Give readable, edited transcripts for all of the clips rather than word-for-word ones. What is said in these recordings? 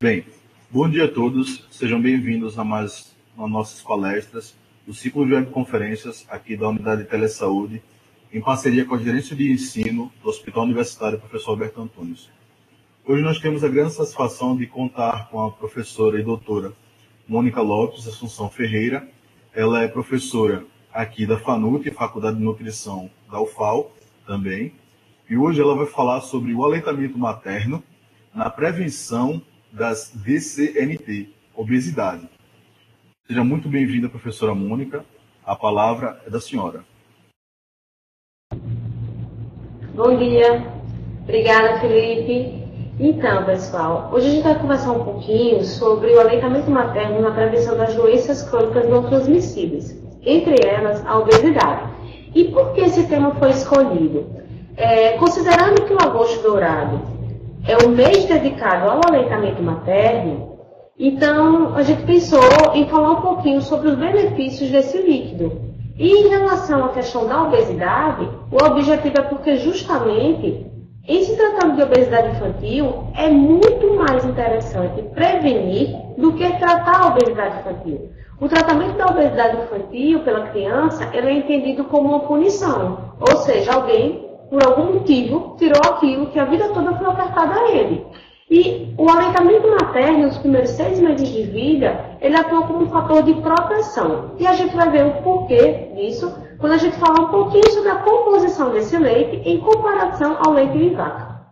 Bem, bom dia a todos, sejam bem-vindos a mais uma nossas palestras do ciclo de webconferências aqui da Unidade de Telesaúde, em parceria com a Gerência de Ensino do Hospital Universitário Professor Alberto Antunes. Hoje nós temos a grande satisfação de contar com a professora e doutora Mônica Lopes Assunção Ferreira. Ela é professora aqui da FANUT, Faculdade de Nutrição da UFAL também, e hoje ela vai falar sobre o aleitamento materno na prevenção das DCNT, obesidade. Seja muito bem-vinda, professora Mônica. A palavra é da senhora. Bom dia. Obrigada, Felipe. Então, pessoal, hoje a gente vai conversar um pouquinho sobre o aleitamento materno na prevenção das doenças crônicas não transmissíveis, entre elas a obesidade. E por que esse tema foi escolhido? Considerando que o agosto dourado é o mês dedicado ao aleitamento materno, então a gente pensou em falar um pouquinho sobre os benefícios desse líquido. E em relação à questão da obesidade, o objetivo é porque justamente, em se tratando de obesidade infantil, é muito mais interessante prevenir do que tratar a obesidade infantil. O tratamento da obesidade infantil pela criança ele é entendido como uma punição, ou seja, alguém por algum motivo, tirou aquilo que a vida toda foi ofertada a ele. E o aleitamento materno, nos primeiros 6 meses de vida, ele atua como um fator de proteção. E a gente vai ver o porquê disso quando a gente falar um pouquinho sobre a composição desse leite em comparação ao leite de vaca.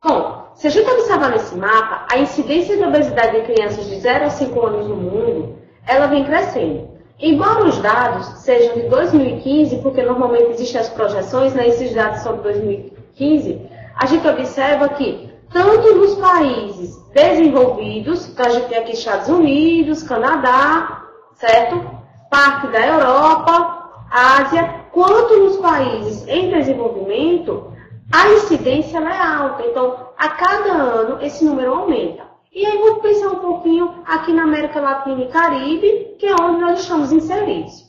Bom, se a gente observar nesse mapa, a incidência de obesidade em crianças de 0 a 5 anos no mundo, ela vem crescendo. Embora os dados sejam de 2015, porque normalmente existem as projeções, né, esses dados são de 2015, a gente observa que tanto nos países desenvolvidos, então a gente tem aqui Estados Unidos, Canadá, certo? Parte da Europa, Ásia, quanto nos países em desenvolvimento, a incidência ela é alta. Então, a cada ano esse número aumenta. E aí vamos pensar um pouquinho aqui na América Latina e Caribe, que é onde nós estamos inseridos.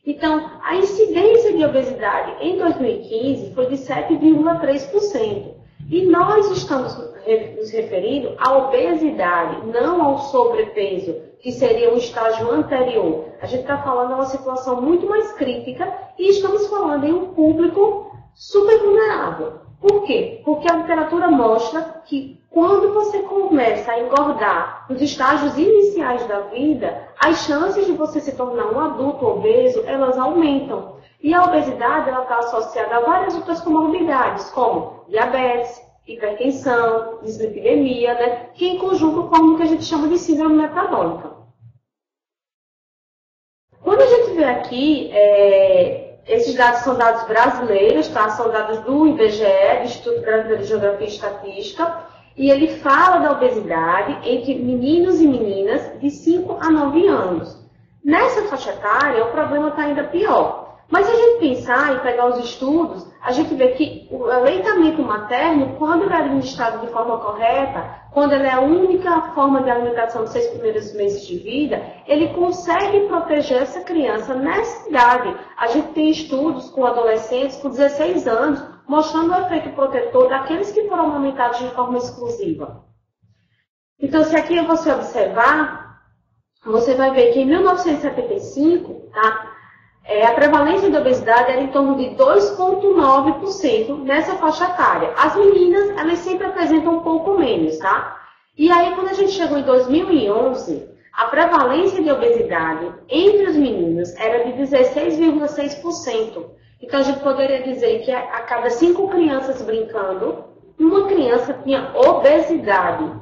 Então, a incidência de obesidade em 2015 foi de 7,3%. E nós estamos nos referindo à obesidade, não ao sobrepeso, que seria um estágio anterior. A gente está falando de uma situação muito mais crítica e estamos falando em um público super vulnerável. Por quê? Porque a literatura mostra que quando você começa a engordar nos estágios iniciais da vida, as chances de você se tornar um adulto obeso, elas aumentam. E a obesidade está associada a várias outras comorbidades, como diabetes, hipertensão, dislipidemia, né? Que em conjunto formam o que a gente chama de síndrome metabólica. Quando a gente vê aqui, esses dados são dados brasileiros, tá? São dados do IBGE, do Instituto Brasileiro de Geografia e Estatística, e ele fala da obesidade entre meninos e meninas de 5 a 9 anos. Nessa faixa etária, o problema está ainda pior. Mas se a gente pensar e pegar os estudos, a gente vê que o aleitamento materno, quando ele é administrado de forma correta, quando ele é a única forma de alimentação dos 6 primeiros meses de vida, ele consegue proteger essa criança nessa idade. A gente tem estudos com adolescentes com 16 anos, mostrando o efeito protetor daqueles que foram amamentados de forma exclusiva. Então, se aqui você observar, você vai ver que em 1975, tá? A prevalência de obesidade era em torno de 2,9% nessa faixa etária. As meninas, elas sempre apresentam um pouco menos, tá? E aí, quando a gente chegou em 2011, a prevalência de obesidade entre os meninos era de 16,6%. Então, a gente poderia dizer que a cada 5 crianças brincando, uma criança tinha obesidade.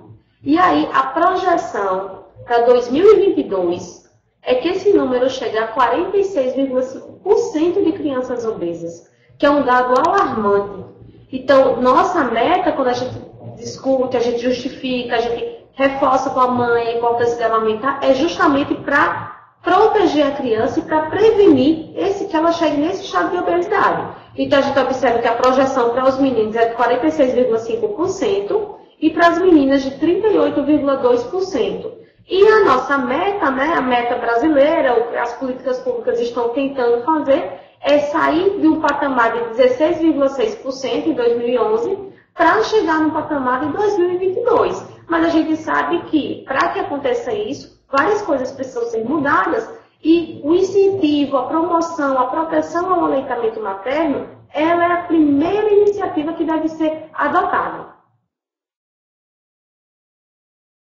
E aí, a projeção para 2022 é que esse número chega a 46,5% de crianças obesas, que é um dado alarmante. Então, nossa meta, quando a gente discute, a gente justifica, a gente reforça com a mãe a importância de amamentar, é justamente para proteger a criança e para prevenir que ela chegue nesse estado de obesidade. Então, a gente observa que a projeção para os meninos é de 46,5% e para as meninas de 38,2%. E a nossa meta, né, a meta brasileira, o que as políticas públicas estão tentando fazer, é sair de um patamar de 16,6% em 2011 para chegar no patamar em 2022. Mas a gente sabe que, para que aconteça isso, várias coisas precisam ser mudadas e o incentivo, a promoção, a proteção ao aleitamento materno, ela é a primeira iniciativa que deve ser adotada.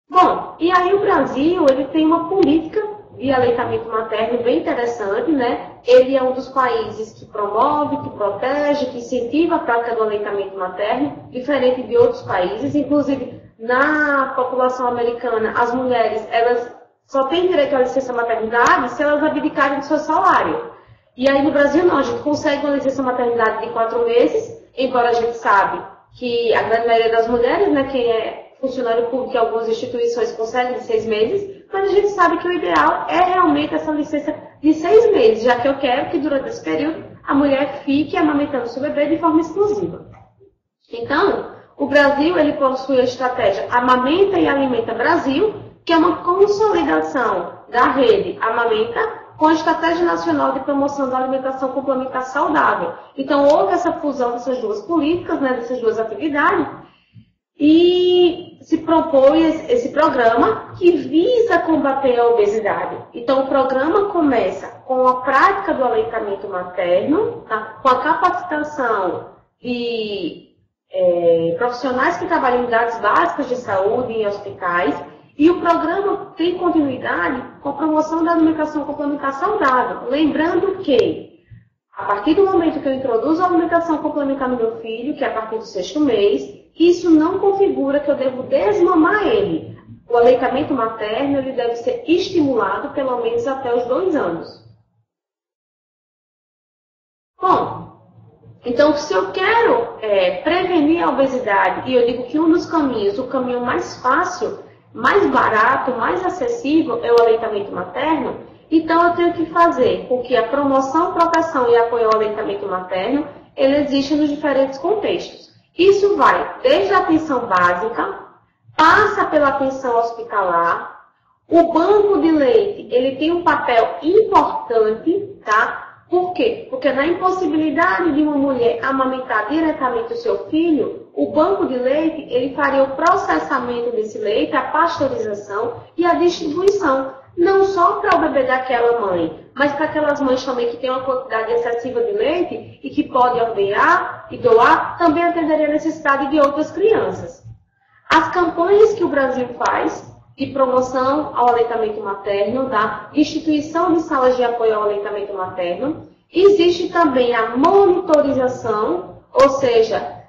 Bom, e aí o Brasil, ele tem uma política de aleitamento materno bem interessante, né? Ele é um dos países que promove, que protege, que incentiva a prática do aleitamento materno, diferente de outros países. Inclusive, na população americana, as mulheres, elas só têm direito à licença maternidade se elas abdicarem do seu salário. E aí no Brasil não, a gente consegue uma licença maternidade de 4 meses, embora a gente sabe que a grande maioria das mulheres, né, quem é funcionário público em algumas instituições consegue de 6 meses, mas a gente sabe que o ideal é realmente essa licença de 6 meses, já que eu quero que durante esse período a mulher fique amamentando seu bebê de forma exclusiva. Então, o Brasil, ele possui a estratégia Amamenta e Alimenta Brasil, que é uma consolidação da rede Amamenta com a Estratégia Nacional de Promoção da Alimentação Complementar Saudável. Então, houve essa fusão dessas duas políticas, né, dessas duas atividades, e se propõe esse programa que visa combater a obesidade. Então, o programa começa com a prática do aleitamento materno, tá? Com a capacitação de profissionais que trabalham em unidades básicas de saúde em hospitais, e o programa tem continuidade com a promoção da alimentação complementar saudável. Lembrando que, a partir do momento que eu introduzo a alimentação complementar no meu filho, que é a partir do 6º mês, isso não configura que eu devo desmamar ele. O aleitamento materno ele deve ser estimulado pelo menos até os 2 anos. Bom, então se eu quero prevenir a obesidade, e eu digo que um dos caminhos, o caminho mais fácil, mais barato, mais acessível é o aleitamento materno, então eu tenho que fazer com que a promoção, proteção e apoio ao aleitamento materno, ele exista nos diferentes contextos. Isso vai desde a atenção básica, passa pela atenção hospitalar, o banco de leite, ele tem um papel importante, tá? Por quê? Porque na impossibilidade de uma mulher amamentar diretamente o seu filho, o banco de leite, ele faria o processamento desse leite, a pasteurização e a distribuição. Não só para o bebê daquela mãe, mas para aquelas mães também que têm uma quantidade excessiva de leite e que podem ordenhar e doar, também atenderia a necessidade de outras crianças. As campanhas que o Brasil faz de promoção ao aleitamento materno, da instituição de salas de apoio ao aleitamento materno, existe também a monitorização, ou seja,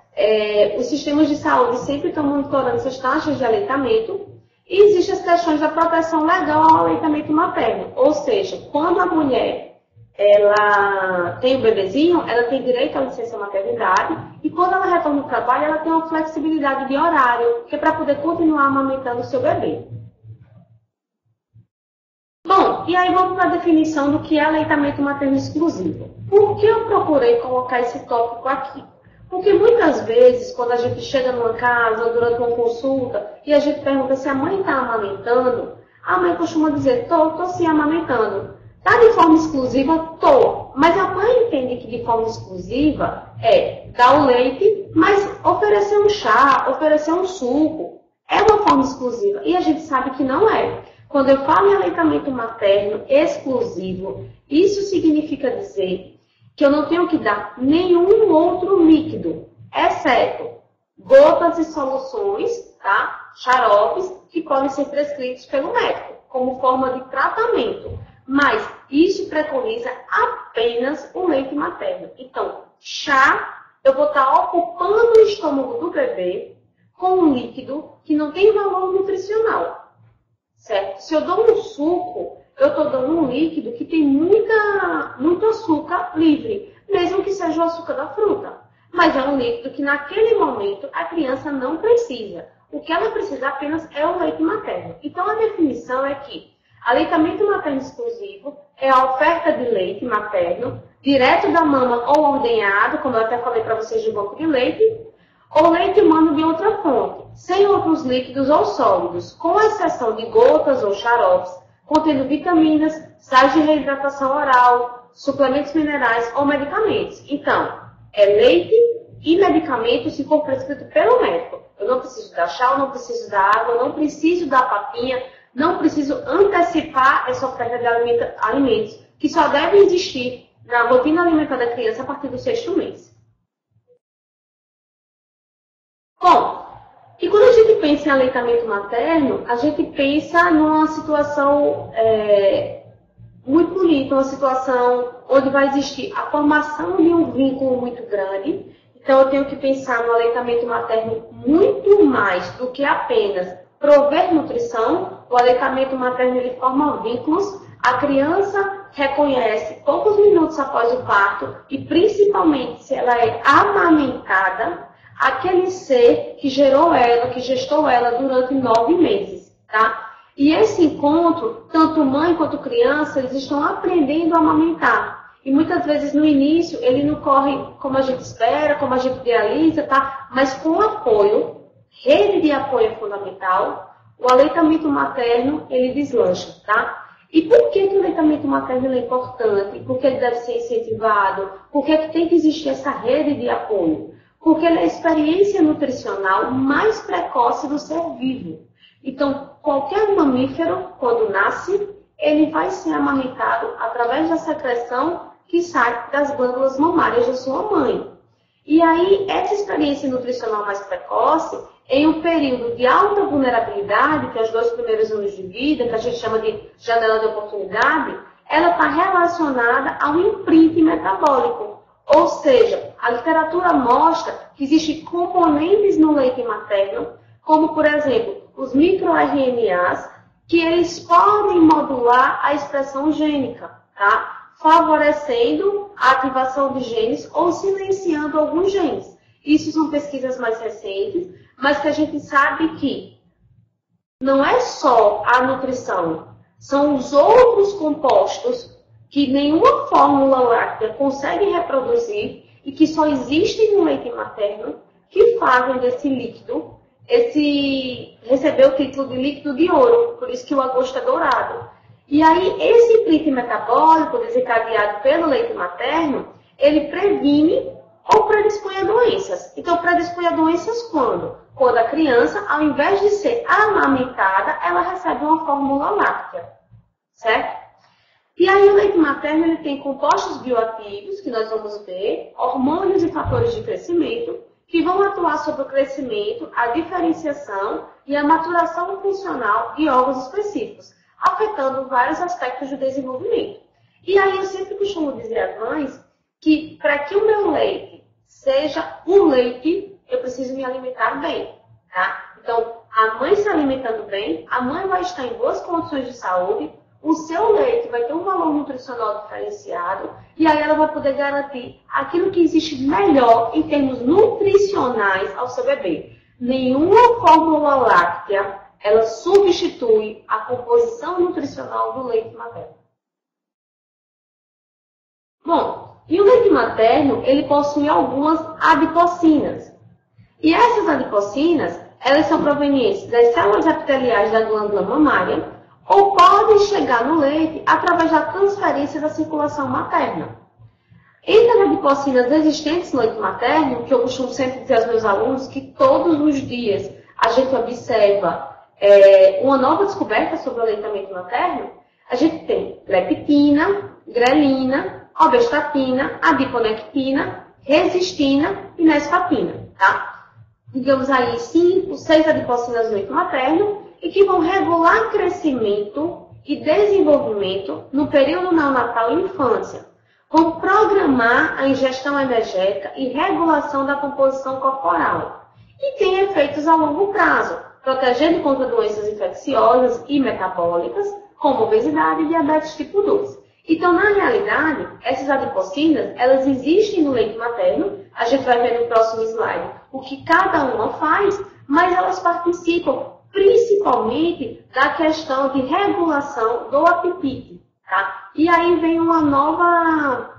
os sistemas de saúde sempre estão monitorando essas taxas de aleitamento. E existem as questões da proteção legal ao aleitamento materno, ou seja, quando a mulher ela tem o bebezinho, ela tem direito à licença maternidade, e quando ela retorna ao trabalho, ela tem uma flexibilidade de horário, que é para poder continuar amamentando o seu bebê. Bom, e aí vamos para a definição do que é aleitamento materno exclusivo. Por que eu procurei colocar esse tópico aqui? Porque muitas vezes, quando a gente chega numa casa ou durante uma consulta e a gente pergunta se a mãe está amamentando, a mãe costuma dizer, tô sim amamentando. Tá de forma exclusiva? Tô. Mas a mãe entende que de forma exclusiva é dar o leite, mas oferecer um chá, oferecer um suco. É uma forma exclusiva. E a gente sabe que não é. Quando eu falo em aleitamento materno exclusivo, isso significa dizer que eu não tenho que dar nenhum outro líquido, exceto gotas e soluções, tá? Xaropes, que podem ser prescritos pelo médico, como forma de tratamento. Mas isso preconiza apenas o leite materno. Então, chá, eu vou estar ocupando o estômago do bebê com um líquido que não tem valor nutricional, certo? Se eu dou um suco, eu estou dando um líquido que tem muito açúcar livre, mesmo que seja o açúcar da fruta. Mas é um líquido que naquele momento a criança não precisa. O que ela precisa apenas é o leite materno. Então a definição é que aleitamento materno exclusivo é a oferta de leite materno, direto da mama ou ordenhado, como eu até falei para vocês de banco de leite, ou leite humano de outra fonte, sem outros líquidos ou sólidos, com exceção de gotas ou xaropes, contendo vitaminas, sais de reidratação oral, suplementos minerais ou medicamentos. Então, é leite e medicamento se for prescrito pelo dar chá, eu não preciso dar água, eu não preciso dar papinha, não preciso antecipar essa oferta de alimentos, que só deve existir na rotina alimentar da criança a partir do 6º mês. Bom, e quando a gente pensa em aleitamento materno, a gente pensa numa situação muito bonita, uma situação onde vai existir a formação de um vínculo muito grande. Então, eu tenho que pensar no aleitamento materno muito mais do que apenas prover nutrição. O aleitamento materno ele forma vínculos. A criança reconhece poucos minutos após o parto e, principalmente, se ela é amamentada, aquele ser que gerou ela, que gestou ela durante 9 meses, tá? E esse encontro, tanto mãe quanto criança, eles estão aprendendo a amamentar. E muitas vezes no início ele não corre como a gente espera, como a gente idealiza, tá? Mas com apoio, rede de apoio é fundamental, o aleitamento materno ele deslancha, tá? E por que o aleitamento materno é importante? Por que ele deve ser incentivado? Por que tem que existir essa rede de apoio? Porque ele é a experiência nutricional mais precoce do ser vivo. Então, qualquer mamífero, quando nasce, ele vai ser amamentado através da secreção que sai das glândulas mamárias da sua mãe. E aí, essa experiência nutricional mais precoce, em um período de alta vulnerabilidade, que é os 2 primeiros anos de vida, que a gente chama de janela de oportunidade, ela está relacionada ao imprint metabólico. Ou seja, a literatura mostra que existem componentes no leite materno, como, por exemplo, os microRNAs, que eles podem modular a expressão gênica, tá? Favorecendo a ativação de genes ou silenciando alguns genes. Isso são pesquisas mais recentes, mas que a gente sabe que não é só a nutrição, são os outros compostos que nenhuma fórmula láctea consegue reproduzir e que só existem no leite materno que fazem desse líquido recebeu o título de líquido de ouro, por isso que o agosto é dourado. E aí, esse imprint metabólico desencadeado pelo leite materno, ele previne ou predispõe a doenças. Então, predispõe a doenças quando? Quando a criança, ao invés de ser amamentada, ela recebe uma fórmula láctea, certo? E aí, o leite materno ele tem compostos bioativos, que nós vamos ver, hormônios e fatores de crescimento, que vão atuar sobre o crescimento, a diferenciação e a maturação funcional de órgãos específicos, afetando vários aspectos do desenvolvimento. E aí eu sempre costumo dizer às mães que para que o meu leite seja um leite, eu preciso me alimentar bem, tá? Então, a mãe se alimentando bem, a mãe vai estar em boas condições de saúde, o seu leite vai ter um valor nutricional diferenciado e aí ela vai poder garantir aquilo que existe melhor em termos nutricionais ao seu bebê. Nenhuma fórmula láctea, ela substitui a composição nutricional do leite materno. Bom, e o leite materno, ele possui algumas adipocinas. E essas adipocinas, elas são provenientes das células epiteliais da glândula mamária, ou podem chegar no leite através da transferência da circulação materna. Entre as adipocinas existentes no leite materno, que eu costumo sempre dizer aos meus alunos que todos os dias a gente observa uma nova descoberta sobre o aleitamento materno, a gente tem leptina, grelina, obestatina, adiponectina, resistina e nesfatina, tá? Digamos aí 5, 6 adipocinas no leite materno, e que vão regular crescimento e desenvolvimento no período neonatal e infância. Vão programar a ingestão energética e regulação da composição corporal. E tem efeitos a longo prazo, protegendo contra doenças infecciosas e metabólicas, como obesidade e diabetes tipo 2. Então, na realidade, essas adipocinas, elas existem no leite materno. A gente vai ver no próximo slide o que cada uma faz, mas elas participam principalmente da questão de regulação do apetite, tá? E aí vem uma nova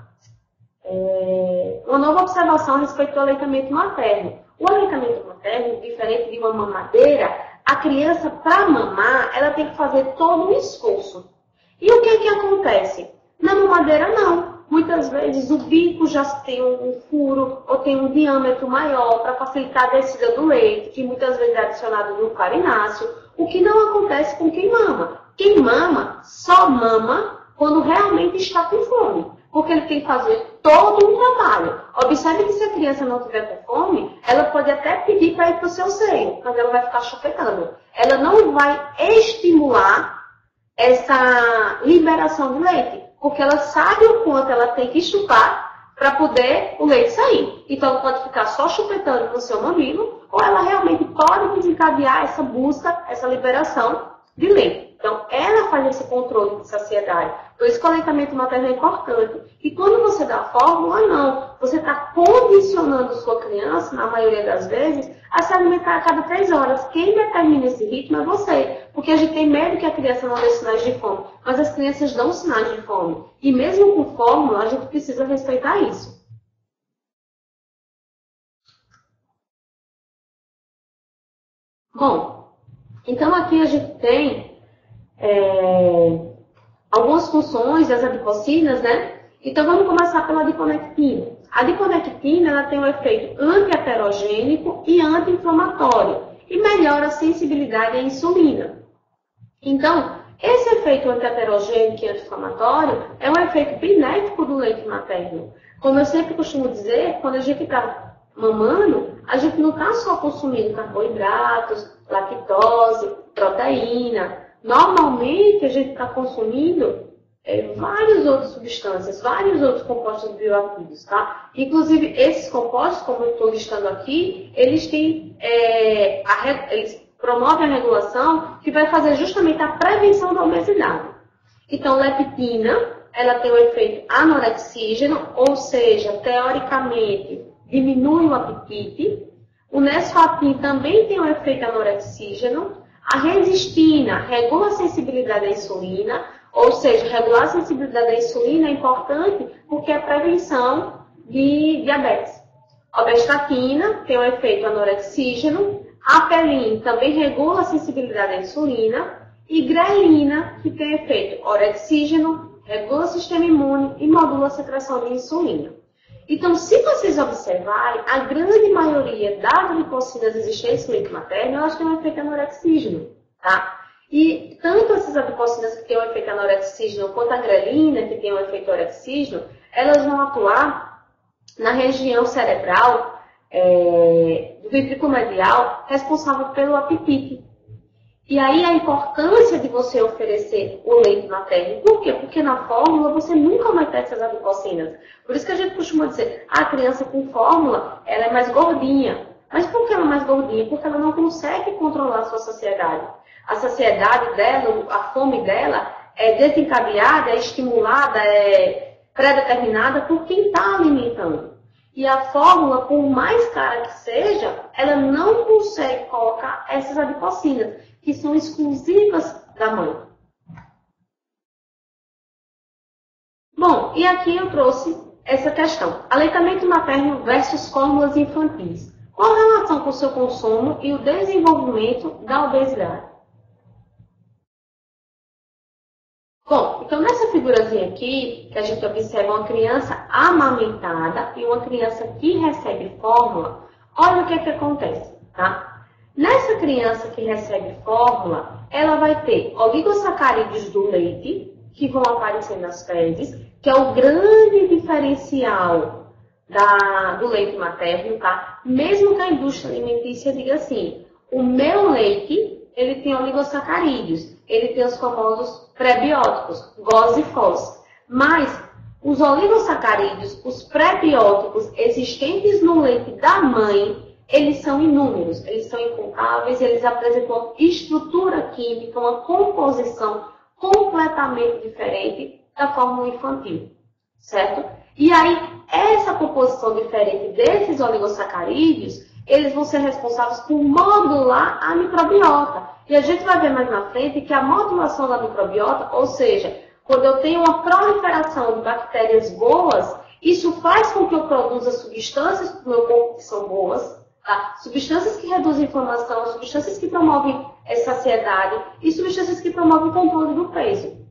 observação a respeito do aleitamento materno. O aleitamento materno, diferente de uma mamadeira, a criança, para mamar, ela tem que fazer todo um esforço. E o que acontece? Na mamadeira, não. muitas vezes o bico já tem um furo ou tem um diâmetro maior para facilitar a descida do leite, que muitas vezes é adicionado no farináceo, o que não acontece com quem mama. Quem mama só mama quando realmente está com fome, porque ele tem que fazer todo um trabalho. Observe que se a criança não tiver com fome, ela pode até pedir para ir para o seu seio, mas ela vai ficar chupetando. Ela não vai estimular essa liberação de leite, porque ela sabe o quanto ela tem que chupar para poder o leite sair. Então ela pode ficar só chupetando no seu mamilo, ou ela realmente pode desencadear essa busca, essa liberação de leite. Então, ela faz esse controle de saciedade. Por isso que o aleitamento materno é importante. E quando você dá a fórmula, não. Você está condicionando sua criança, na maioria das vezes, a se alimentar a cada 3 horas. Quem determina esse ritmo é você. Porque a gente tem medo que a criança não dê sinais de fome. Mas as crianças dão sinais de fome. E mesmo com fórmula, a gente precisa respeitar isso. Bom, então aqui a gente tem algumas funções das adipocinas, né? Então vamos começar pela adiponectina. A adiponectina ela tem um efeito anti-aterogênico e anti-inflamatório e melhora a sensibilidade à insulina. Então, esse efeito anti-aterogênico e anti-inflamatório é um efeito benéfico do leite materno. Como eu sempre costumo dizer, quando a gente está mamando, a gente não está só consumindo carboidratos, lactose, proteína. Normalmente, a gente está consumindo várias outras substâncias, vários outros compostos bioativos, tá? Inclusive, esses compostos, como eu estou listando aqui, eles têm, eles promovem a regulação que vai fazer justamente a prevenção da obesidade. Então, leptina, ela tem um efeito anorexígeno, ou seja, teoricamente, diminui o apetite. O nesfatin também tem um efeito anorexígeno. A resistina regula a sensibilidade à insulina, ou seja, regular a sensibilidade à insulina é importante porque é prevenção de diabetes. A obestatina tem um efeito anorexígeno, a apelin também regula a sensibilidade à insulina e grelina, que tem efeito orexígeno, regula o sistema imune e modula a secreção de insulina. Então, se vocês observarem, a grande maioria das adipocinas existentes no leite materno, elas têm um efeito anorexígeno, tá? E tanto essas adipocinas que têm um efeito anorexígeno, quanto a grelina, que tem um efeito orexígeno, elas vão atuar na região cerebral do ventrículo medial, responsável pelo apetite. E aí a importância de você oferecer o leite materno. Por quê? Porque na fórmula você nunca vai ter essas adipocinas. Por isso que a gente costuma dizer, a criança com fórmula, ela é mais gordinha. Mas por que ela é mais gordinha? Porque ela não consegue controlar a sua saciedade. A saciedade dela, a fome dela, é desencadeada, é estimulada, é pré-determinada por quem está alimentando. E a fórmula, por mais cara que seja, ela não consegue colocar essas adipocinas, que são exclusivas da mãe. Bom, e aqui eu trouxe essa questão. Aleitamento materno versus fórmulas infantis. Qual a relação com o seu consumo e o desenvolvimento da obesidade? Bom, então nessa figurazinha aqui, que a gente observa uma criança amamentada e uma criança que recebe fórmula, olha o que acontece, tá? Nessa criança que recebe fórmula, ela vai ter oligosacarídeos do leite, que vão aparecer nas fezes, que é o grande diferencial do leite materno, tá? Mesmo que a indústria alimentícia diga assim, o meu leite, ele tem oligosacarídeos, ele tem os famosos prebióticos, GOS e FOS. Mas os oligosacarídeos, os prebióticos existentes no leite da mãe, eles são inúmeros, eles são incontáveis, eles apresentam uma estrutura química, uma composição completamente diferente da fórmula infantil, certo? E aí, essa composição diferente desses oligosacarídeos, eles vão ser responsáveis por modular a microbiota. E a gente vai ver mais na frente que a modulação da microbiota, ou seja, quando eu tenho uma proliferação de bactérias boas, isso faz com que eu produza substâncias para o meu corpo que são boas, tá? Substâncias que reduzem a inflamação, substâncias que promovem a saciedade e substâncias que promovem o controle do peso.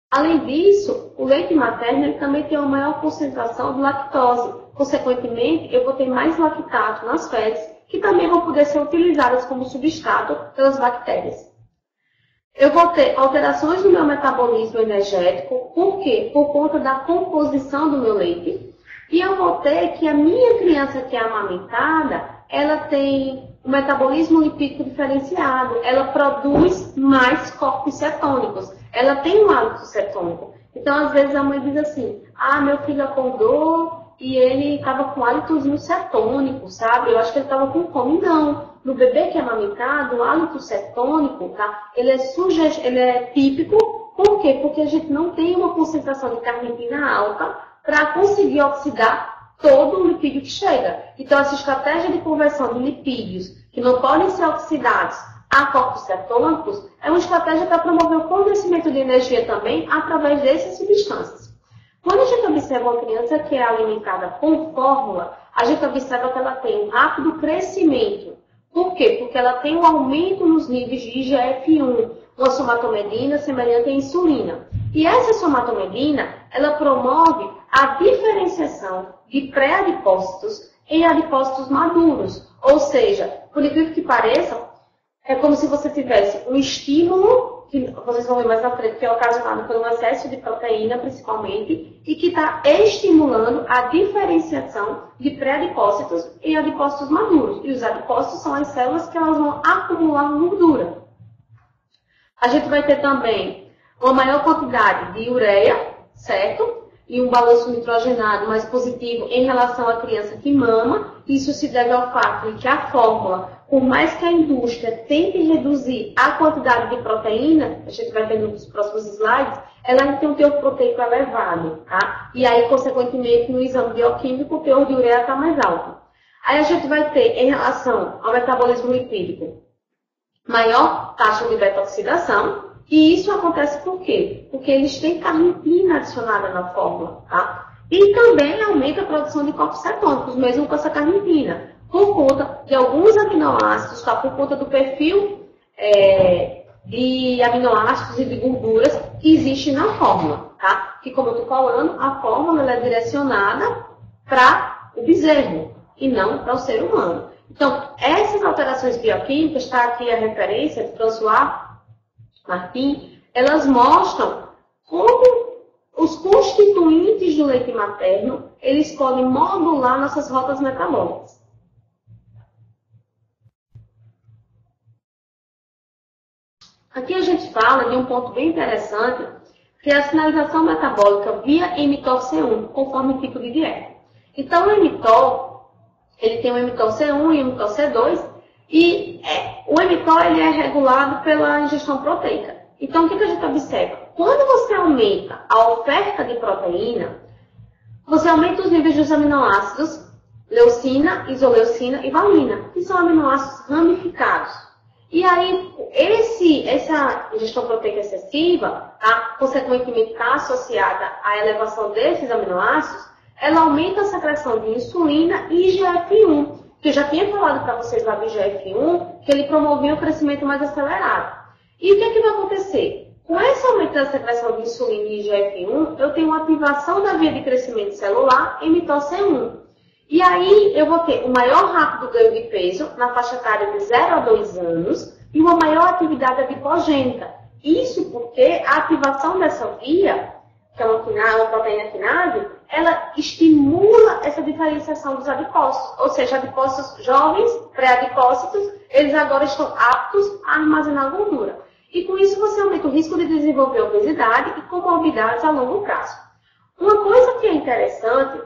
Além disso, o leite materno ele também tem uma maior concentração de lactose. Consequentemente, eu vou ter mais lactato nas fezes, que também vão poder ser utilizadas como substrato pelas bactérias. Eu vou ter alterações no meu metabolismo energético. Por quê? Por conta da composição do meu leite. E eu vou ter que a minha criança que é amamentada, ela tem um metabolismo lipídico diferenciado. Ela produz mais corpos cetônicos. Ela tem um hálito cetônico. Então, às vezes, a mãe diz assim, meu filho acordou e ele estava com hálitozinho cetônico, sabe? Eu acho que ele estava com fome. Não. No bebê que é amamentado, o hálito cetônico, tá? Ele é típico. Por quê? Porque a gente não tem uma concentração de carnitina alta para conseguir oxidar todo o lipídio que chega. Então, essa estratégia de conversão de lipídios que não podem ser oxidados a corpos cetônicos é uma estratégia para promover o fornecimento de energia também através dessas substâncias. Quando a gente observa uma criança que é alimentada com fórmula, a gente observa que ela tem um rápido crescimento. Por quê? Porque ela tem um aumento nos níveis de IGF-1, uma somatomedina semelhante à insulina. E essa somatomedina, ela promove a diferenciação de pré-adipócitos em adipócitos maduros. Ou seja, por incrível que pareça, é como se você tivesse um estímulo, que vocês vão ver mais na frente, que é ocasionado por um excesso de proteína, principalmente, e que está estimulando a diferenciação de pré-adipócitos em adipócitos maduros. E os adipócitos são as células que elas vão acumular gordura. A gente vai ter também uma maior quantidade de ureia, certo? E um balanço nitrogenado mais positivo em relação à criança que mama. Isso se deve ao fato de que a fórmula, por mais que a indústria tente reduzir a quantidade de proteína, a gente vai ver nos próximos slides, ela tem um teor proteico elevado, tá? E aí, consequentemente, no exame bioquímico, o teor de ureia está mais alto. Aí a gente vai ter, em relação ao metabolismo lipídico, maior taxa de beta-oxidação. E isso acontece por quê? Porque eles têm carnitina adicionada na fórmula, tá? E também aumenta a produção de corpos cetônicos, mesmo com essa carnitina, por conta de alguns aminoácidos, tá? Por conta do perfil de aminoácidos e de gorduras que existe na fórmula, tá? Que, como eu estou falando, a fórmula ela é direcionada para o bezerro e não para o ser humano. Então, essas alterações bioquímicas, está aqui a referência de François Martin, elas mostram como os constituintes do leite materno, eles podem modular nossas rotas metabólicas. Aqui a gente fala de um ponto bem interessante, que é a sinalização metabólica via mTOR-C1, conforme o tipo de dieta. Então, o mTOR, ele tem o mTOR-C1 e o mTOR-C2, e o mTOR ele é regulado pela ingestão proteica. Então, o que a gente observa? Quando você aumenta a oferta de proteína, você aumenta os níveis dos aminoácidos leucina, isoleucina e valina, que são aminoácidos ramificados. E aí, essa ingestão proteica excessiva, tá, consequentemente está associada à elevação desses aminoácidos, ela aumenta a secreção de insulina e IGF-1, que eu já tinha falado para vocês lá do IGF-1, que ele promovia o crescimento mais acelerado. E o que é que vai acontecer? Com esse aumento da secreção de insulina e IGF-1, eu tenho uma ativação da via de crescimento celular mTOR-C1. E aí eu vou ter um maior rápido ganho de peso na faixa etária de 0 a 2 anos e uma maior atividade adipogênica. Isso porque a ativação dessa via, que é uma proteína quinase, ela estimula essa diferenciação dos adipócitos. Ou seja, adipócitos jovens, pré-adipócitos, eles agora estão aptos a armazenar gordura. E com isso você aumenta o risco de desenvolver obesidade e comorbidades a longo prazo. Uma coisa que é interessante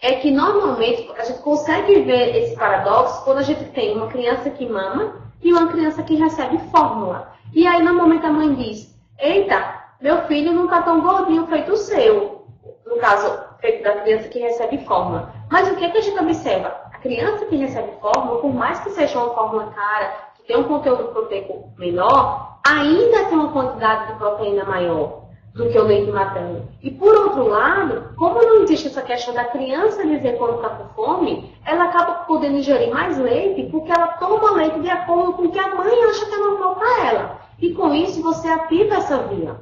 é que normalmente a gente consegue ver esse paradoxo quando a gente tem uma criança que mama e uma criança que recebe fórmula. E aí normalmente a mãe diz, eita, meu filho não está tão gordinho feito o seu. No caso, feito da criança que recebe fórmula. Mas o que a gente observa? A criança que recebe fórmula, por mais que seja uma fórmula cara, que tem um conteúdo proteico menor, ainda tem uma quantidade de proteína maior do que o leite materno. E por outro lado, como não existe essa questão da criança dizer quando está com fome, ela acaba podendo ingerir mais leite porque ela toma leite de acordo com o que a mãe acha que é normal para ela. E com isso você ativa essa via.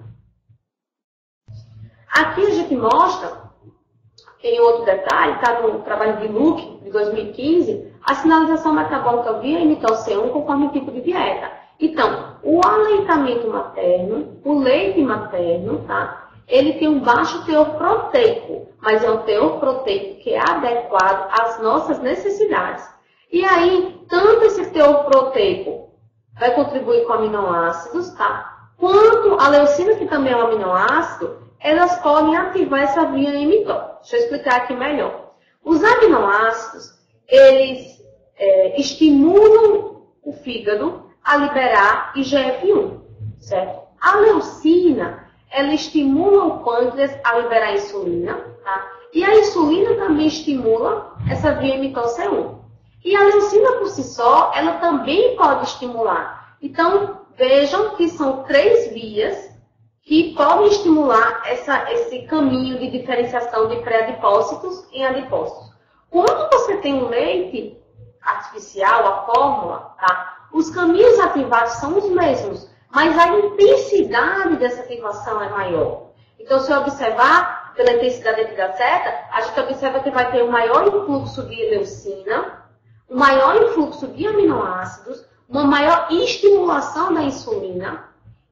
Aqui a gente mostra, tem outro detalhe, está no trabalho de Luke, de 2015, a sinalização metabólica via mTOC1 conforme o tipo de dieta. Então, o aleitamento materno, o leite materno, tá? Ele tem um baixo teor proteico, mas é um teor proteico que é adequado às nossas necessidades. E aí, tanto esse teor proteico vai contribuir com aminoácidos, tá? Quanto a leucina, que também é um aminoácido, elas podem ativar essa via mTOR. Deixa eu explicar aqui melhor. Os aminoácidos, eles estimulam o fígado a liberar IGF-1, certo? A leucina, ela estimula o pâncreas a liberar insulina, tá? E a insulina também estimula essa via mTOC1. E a leucina por si só, ela também pode estimular. Então, vejam que são 3 vias que podem estimular esse caminho de diferenciação de pré-adipócitos em adipócitos. Quando você tem um leite artificial, a fórmula, tá? Os caminhos ativados são os mesmos, mas a intensidade dessa ativação é maior. Então, se eu observar pela intensidade aqui da seta, a gente observa que vai ter um maior influxo de leucina, um maior influxo de aminoácidos, uma maior estimulação da insulina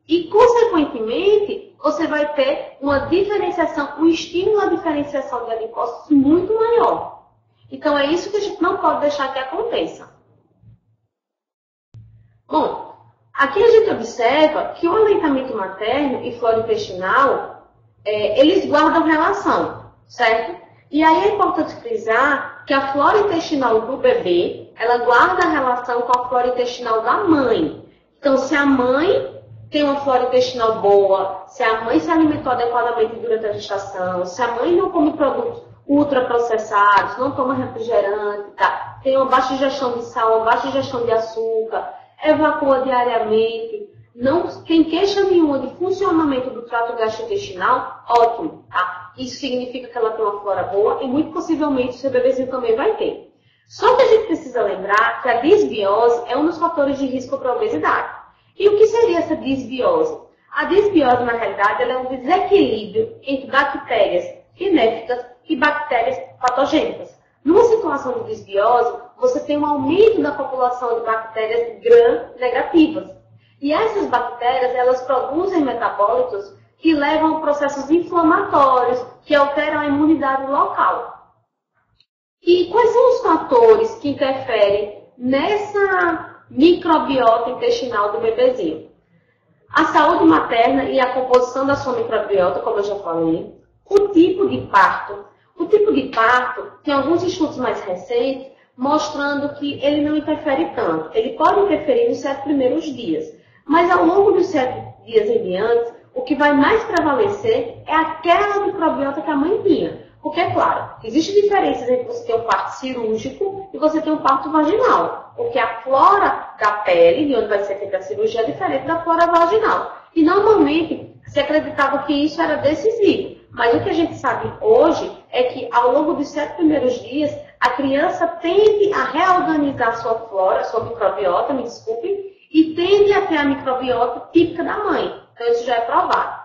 e, consequentemente, você vai ter uma diferenciação, um estímulo à diferenciação de adipócitos muito maior. Então, é isso que a gente não pode deixar que aconteça. Bom, aqui a gente observa que o aleitamento materno e flora intestinal, eles guardam relação, certo? E aí é importante frisar que a flora intestinal do bebê, ela guarda relação com a flora intestinal da mãe. Então, se a mãe tem uma flora intestinal boa, se a mãe se alimentou adequadamente durante a gestação, se a mãe não come produtos ultraprocessados, não toma refrigerante, tá? Tem uma baixa ingestão de sal, uma baixa ingestão de açúcar, evacua diariamente, não tem queixa nenhuma de funcionamento do trato gastrointestinal, ótimo, tá? Isso significa que ela tem uma flora boa e muito possivelmente o seu bebezinho também vai ter. Só que a gente precisa lembrar que a disbiose é um dos fatores de risco para a obesidade. E o que seria essa disbiose? A disbiose, na realidade, ela é um desequilíbrio entre bactérias benéficas e bactérias patogênicas. Numa situação de disbiose, você tem um aumento da população de bactérias gram-negativas. E essas bactérias, elas produzem metabólitos que levam a processos inflamatórios, que alteram a imunidade local. E quais são os fatores que interferem nessa microbiota intestinal do bebezinho? A saúde materna e a composição da sua microbiota, como eu já falei. O tipo de parto. O tipo de parto tem alguns estudos mais recentes mostrando que ele não interfere tanto. Ele pode interferir nos 7 primeiros dias, mas ao longo dos 7 dias em diante, o que vai mais prevalecer é aquela microbiota que a mãe tinha. Porque, é claro, existem diferenças entre você ter um parto cirúrgico e você ter um parto vaginal. Porque a flora da pele, de onde vai ser feita a cirurgia, é diferente da flora vaginal. E, normalmente, se acreditava que isso era decisivo. Mas o que a gente sabe hoje é que, ao longo dos 7 primeiros dias, a criança tende a reorganizar sua flora, sua microbiota, me desculpe, e tende a ter a microbiota típica da mãe. Então, isso já é provado.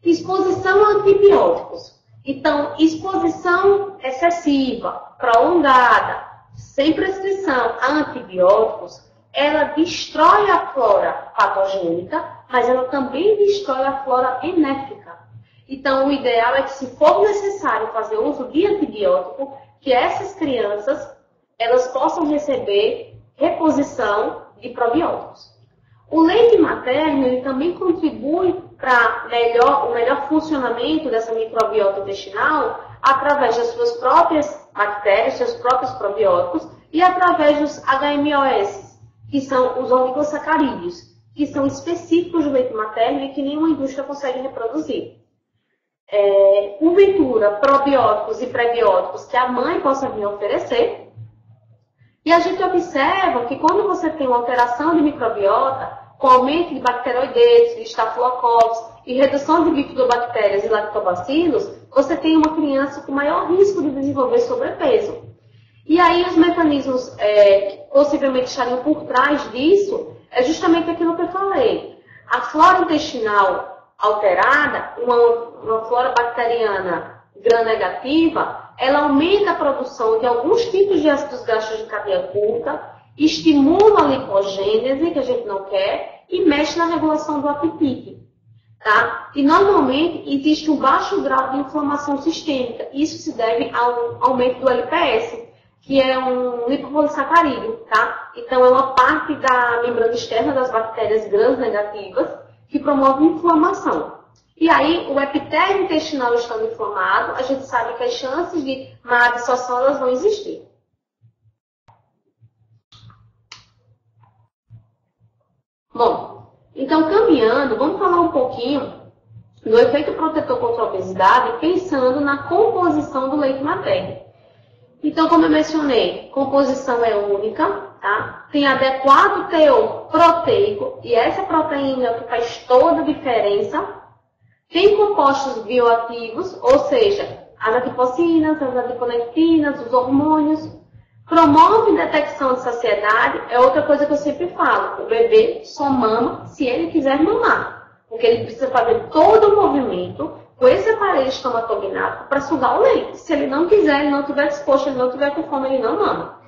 Exposição a antibióticos. Então, exposição excessiva, prolongada, sem prescrição a antibióticos, ela destrói a flora patogênica, mas ela também destrói a flora benéfica. Então, o ideal é que, se for necessário fazer uso de antibiótico, que essas crianças elas possam receber reposição de probióticos. O leite materno ele também contribui para o melhor funcionamento dessa microbiota intestinal através das suas próprias bactérias, seus próprios probióticos e através dos HMOS, que são os oligosacarídeos, que são específicos do leite materno e que nenhuma indústria consegue reproduzir. Porventura, probióticos e prebióticos que a mãe possa vir oferecer. E a gente observa que quando você tem uma alteração de microbiota, com aumento de bacteroidetes, de estafilococcus e redução de bifidobactérias e lactobacilos, você tem uma criança com maior risco de desenvolver sobrepeso. E aí os mecanismos que possivelmente estariam por trás disso é justamente aquilo que eu falei. A flora intestinal alterada, uma flora bacteriana gram-negativa, ela aumenta a produção de alguns tipos de ácidos graxos de cadeia curta, estimula a lipogênese, que a gente não quer, e mexe na regulação do apetite. Tá? E normalmente existe um baixo grau de inflamação sistêmica. Isso se deve ao aumento do LPS, que é um lipopolissacarídeo, tá? Então é uma parte da membrana externa das bactérias gram-negativas que promove inflamação. E aí, o epitélio intestinal estando inflamado, a gente sabe que as chances de má absorção elas vão existir. Bom, então caminhando, vamos falar um pouquinho do efeito protetor contra a obesidade, pensando na composição do leite materno. Então, como eu mencionei, composição é única, tá? Tem adequado teor proteico, e essa proteína é o que faz toda a diferença. Tem compostos bioativos, ou seja, as adipocinas, as adiponectinas, os hormônios. Promove detecção de saciedade, é outra coisa que eu sempre falo. O bebê só mama se ele quiser mamar, porque ele precisa fazer todo o movimento com esse aparelho estomatognático para sugar o leite. Se ele não quiser, ele não estiver disposto, ele não estiver com fome, ele não mama.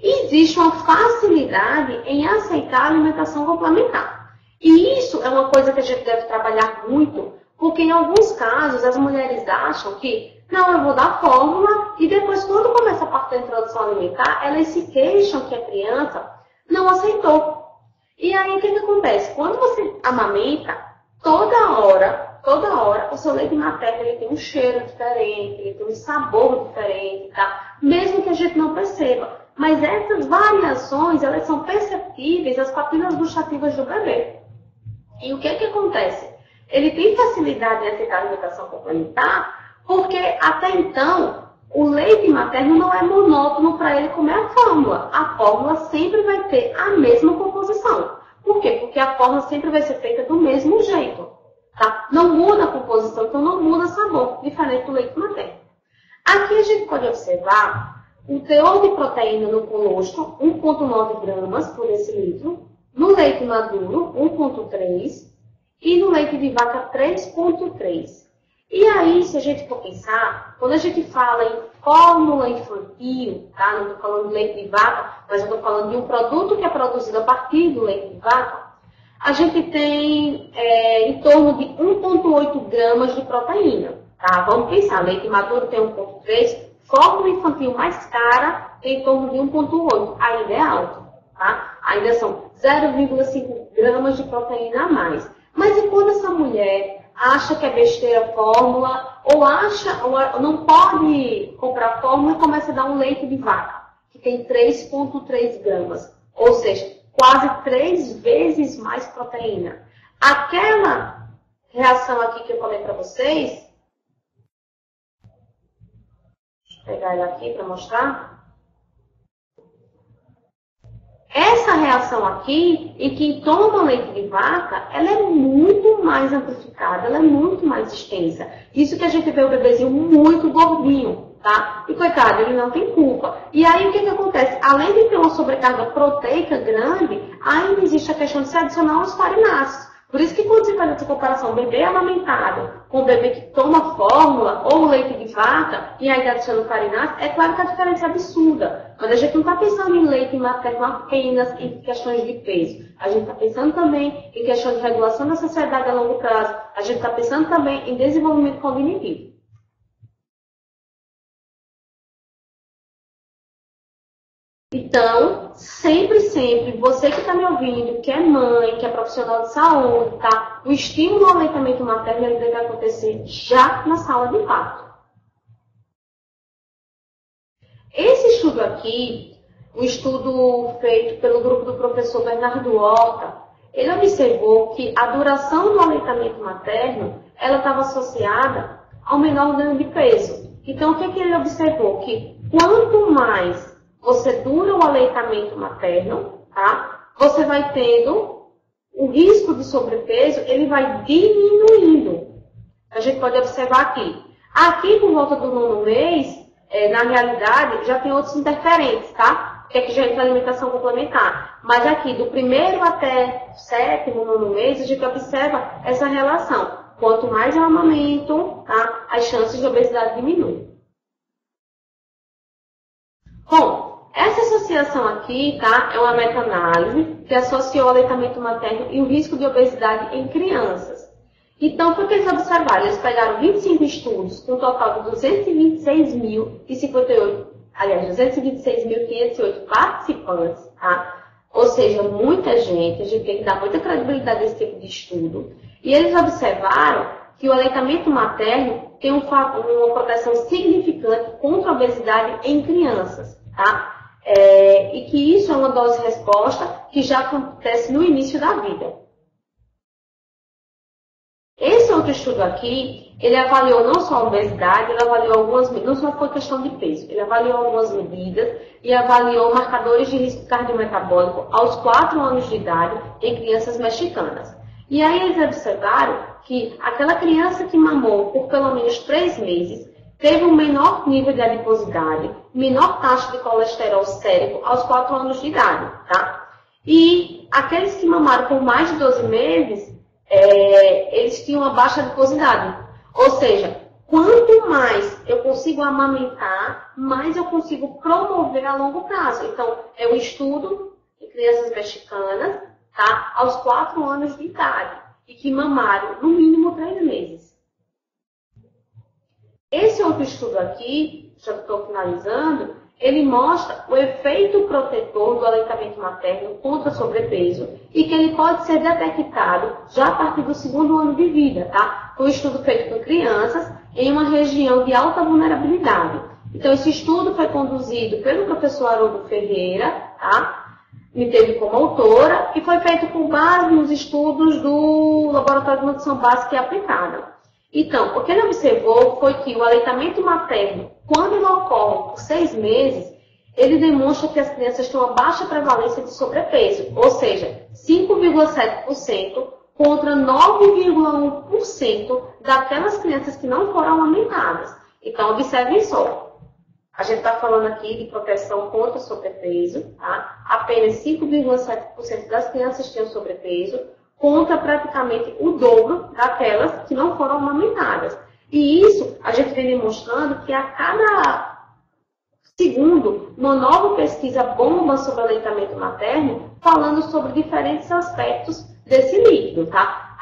E existe uma facilidade em aceitar a alimentação complementar. E isso é uma coisa que a gente deve trabalhar muito, porque em alguns casos as mulheres acham que, não, eu vou dar fórmula, e depois quando começa a parte da introdução alimentar, elas se queixam que a criança não aceitou. E aí o que acontece? Quando você amamenta, toda hora, o seu leite materno ele tem um cheiro diferente, ele tem um sabor diferente, tá? Mesmo que a gente não perceba. Mas essas variações, elas são perceptíveis às papilas gustativas do bebê. E o que acontece? Ele tem facilidade em aceitar a alimentação complementar, porque até então o leite materno não é monótono para ele comer a fórmula. A fórmula sempre vai ter a mesma composição. Por quê? Porque a fórmula sempre vai ser feita do mesmo jeito. Tá? Não muda a composição, então não muda o sabor, diferente do leite materno. Aqui a gente pode observar o teor de proteína no colostro, 1,9 gramas por decilitro. No leite maduro, 1,3. E no leite de vaca, 3,3. E aí, se a gente for pensar, quando a gente fala em fórmula infantil, tá? Não estou falando de leite de vaca, mas eu estou falando de um produto que é produzido a partir do leite de vaca, a gente tem em torno de 1,8 gramas de proteína, tá? Vamos pensar, leite maduro tem 1,3, fórmula infantil mais cara tem em torno de 1,8, ainda é alto, tá? Ainda são 0,5 gramas de proteína a mais. Mas e quando essa mulher acha que é besteira a fórmula, ou não pode comprar fórmula e começa a dar um leite de vaca, que tem 3,3 gramas, ou seja, quase 3 vezes mais proteína. Aquela reação aqui que eu falei para vocês, deixa eu pegar ela aqui para mostrar. Essa reação aqui, e quem toma leite de vaca, ela é muito mais amplificada, ela é muito mais extensa. Isso que a gente vê o bebezinho muito gordinho, tá? E coitado, ele não tem culpa. E aí o que acontece? Além de ter uma sobrecarga proteica grande, ainda existe a questão de se adicionar os farináceos. Por isso que quando se faz essa comparação, bebê amamentado com o bebê que toma fórmula ou leite de vaca e ainda adiciona farináceos, é claro que a diferença é absurda. Mas a gente não está pensando em leite materno apenas em questões de peso. A gente está pensando também em questões de regulação da saciedade a longo prazo. A gente está pensando também em desenvolvimento cognitivo. Então, sempre, você que está me ouvindo, que é mãe, que é profissional de saúde, tá? O estímulo ao aleitamento materno ele deve acontecer já na sala de parto. Esse estudo aqui, o estudo feito pelo grupo do professor Bernardo Horta, ele observou que a duração do aleitamento materno, ela estava associada ao menor ganho de peso. Então, o que ele observou? Que quanto mais você dura o aleitamento materno, tá? Você vai tendo o risco de sobrepeso, ele vai diminuindo. A gente pode observar aqui. Aqui, por volta do 9º mês, na realidade, já tem outros interferentes, tá? Que aqui já entra a alimentação complementar. Mas aqui, do 1º até 7º, 9º mês, a gente observa essa relação. quanto mais eu amamento, tá, as chances de obesidade diminuem. Bom, essa associação aqui, tá, é uma meta-análise que associou o aleitamento materno e o risco de obesidade em crianças. Então, o que eles observaram? Eles pegaram 25 estudos, com um total de 226.508 participantes, tá? Ou seja, muita gente, a gente tem que dar muita credibilidade a esse tipo de estudo. E eles observaram que o aleitamento materno tem uma proteção significante contra a obesidade em crianças, tá? E que isso é uma dose-resposta que já acontece no início da vida. Esse outro estudo aqui, ele avaliou não só a obesidade, ele avaliou algumas medidas, não só foi questão de peso, ele avaliou algumas medidas e avaliou marcadores de risco cardiometabólico aos 4 anos de idade em crianças mexicanas. E aí eles observaram que aquela criança que mamou por pelo menos 3 meses teve um menor nível de adiposidade, menor taxa de colesterol sérico aos 4 anos de idade, tá? E aqueles que mamaram por mais de 12 meses, eles tinham uma baixa adiposidade. Ou seja, quanto mais eu consigo amamentar, mais eu consigo promover a longo prazo. Então, é um estudo em crianças mexicanas, tá, aos 4 anos de idade, e que mamaram no mínimo 3 meses. Esse outro estudo aqui, já estou finalizando, ele mostra o efeito protetor do aleitamento materno contra sobrepeso e que ele pode ser detectado já a partir do 2º ano de vida, tá? Foi um estudo feito com crianças em uma região de alta vulnerabilidade. Então, esse estudo foi conduzido pelo professor Haroldo Ferreira, tá? Me teve como autora, e foi feito com base nos estudos do Laboratório de Nutrição Básica e Aplicada. Então, o que ele observou foi que o aleitamento materno, quando ele ocorre por 6 meses, ele demonstra que as crianças têm uma baixa prevalência de sobrepeso, ou seja, 5,7% contra 9,1% daquelas crianças que não foram amamentadas. Então, observem só, a gente está falando aqui de proteção contra sobrepeso, tá? Apenas 5,7% das crianças tinham sobrepeso, contra praticamente o dobro daquelas que não foram amamentadas. E isso a gente vem demonstrando que a cada segundo, uma nova pesquisa bomba sobre aleitamento materno, falando sobre diferentes aspectos desse líquido, tá?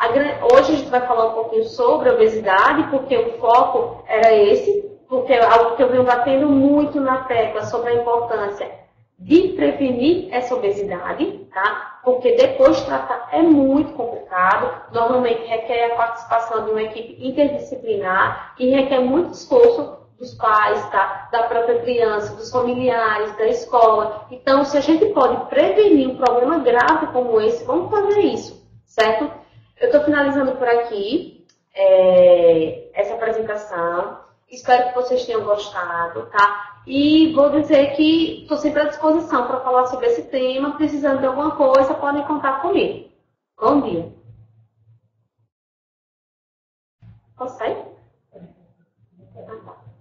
Hoje a gente vai falar um pouquinho sobre a obesidade, porque o foco era esse, porque é algo que eu venho batendo muito na tecla sobre a importância de prevenir essa obesidade, tá? Porque depois de tratar é muito complicado, normalmente requer a participação de uma equipe interdisciplinar e requer muito esforço dos pais, tá? Da própria criança, dos familiares, da escola. Então, se a gente pode prevenir um problema grave como esse, vamos fazer isso, certo? Eu estou finalizando por aqui essa apresentação. Espero que vocês tenham gostado, tá? E vou dizer que estou sempre à disposição para falar sobre esse tema. Precisando de alguma coisa, podem contar comigo. Bom dia. Posso sair?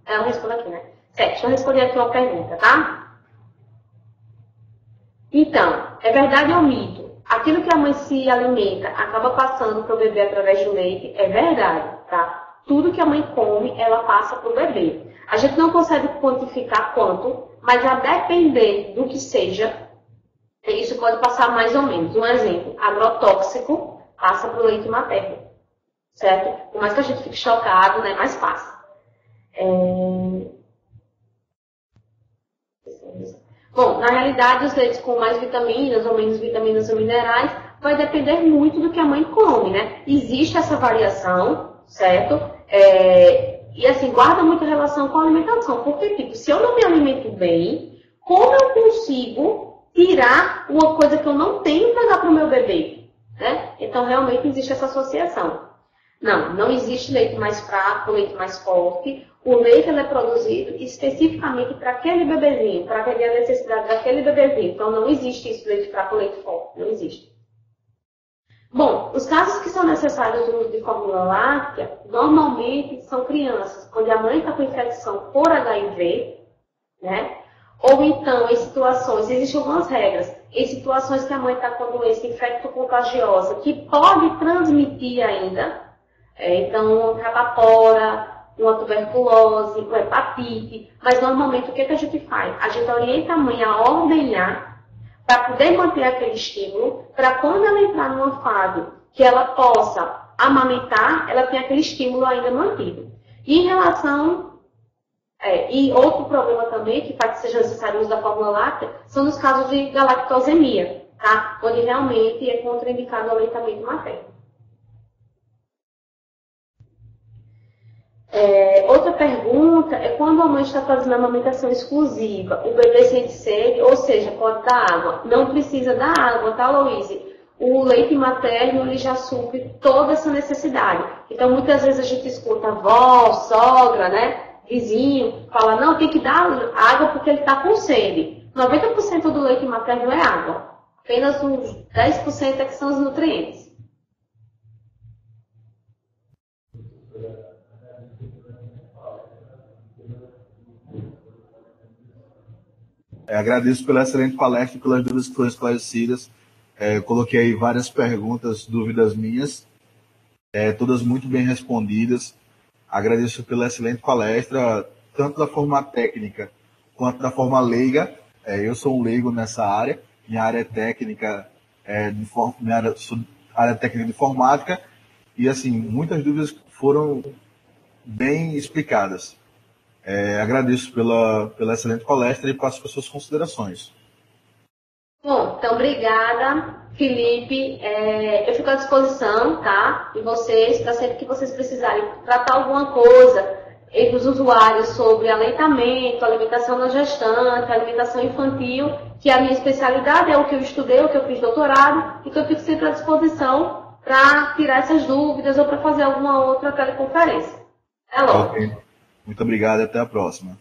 Eu respondo aqui, né? Certo, deixa eu responder aqui uma pergunta, tá? Então, é verdade ou mito? Aquilo que a mãe se alimenta acaba passando para o bebê através do leite? É verdade, tá? Tudo que a mãe come, ela passa para o bebê. A gente não consegue quantificar quanto, mas a depender do que seja, isso pode passar mais ou menos. Um exemplo, agrotóxico passa para o leite materno, certo? Por mais que a gente fique chocado, né, mais passa. Bom, na realidade, os leites com mais vitaminas ou menos vitaminas ou minerais vai depender muito do que a mãe come, né? Existe essa variação, certo? E assim, guarda muita relação com a alimentação. Porque, tipo, se eu não me alimento bem, como eu consigo tirar uma coisa que eu não tenho para dar para o meu bebê? Né? Então, realmente existe essa associação. Não existe leite mais fraco, leite mais forte. O leite ele é produzido especificamente para aquele bebezinho, para atender a necessidade daquele bebezinho. Então, não existe isso, leite fraco, leite forte. Não existe. Bom, os casos que são necessários o uso de fórmula láctea, normalmente são crianças, onde a mãe está com infecção por HIV, né? Ou então, em situações, existem algumas regras, em situações que a mãe está com doença infecto-contagiosa, que pode transmitir ainda, Então, uma catapora, uma tuberculose, uma hepatite. Mas, normalmente, o que a gente faz? A gente orienta a mãe a ordenhar para poder manter aquele estímulo, para quando ela entrar numa fase que ela possa amamentar, ela tem aquele estímulo ainda mantido. E em relação... e outro problema também, que faz que seja necessário o uso da fórmula láctea, são nos casos de galactosemia, tá? Onde realmente é contraindicado o aleitamento materno. Outra pergunta é quando a mãe está fazendo a amamentação exclusiva, o bebê sente sede, ou seja, pode dar água. Não precisa dar água, tá, Louise? O leite materno ele já supre toda essa necessidade. Então, muitas vezes a gente escuta avó, sogra, né, vizinho, fala, não, tem que dar água porque ele está com sede. 90% do leite materno é água. Apenas uns 10% é que são os nutrientes. Agradeço pela excelente palestra e pelas dúvidas que foram esclarecidas. Coloquei aí várias perguntas, dúvidas minhas, todas muito bem respondidas. Agradeço pela excelente palestra, tanto da forma técnica quanto da forma leiga. Eu sou um leigo nessa área, minha área é técnica, área técnica de informática, e assim, muitas dúvidas foram bem explicadas. Agradeço pela excelente palestra e passo para suas considerações. Bom, então obrigada, Felipe. Eu fico à disposição, tá? E vocês, para sempre que vocês precisarem tratar alguma coisa entre os usuários sobre aleitamento, alimentação na gestante, alimentação infantil, que a minha especialidade é o que eu estudei, o que eu fiz doutorado, então eu fico sempre à disposição para tirar essas dúvidas ou para fazer alguma outra teleconferência. Até logo. Okay. Muito obrigado e até a próxima.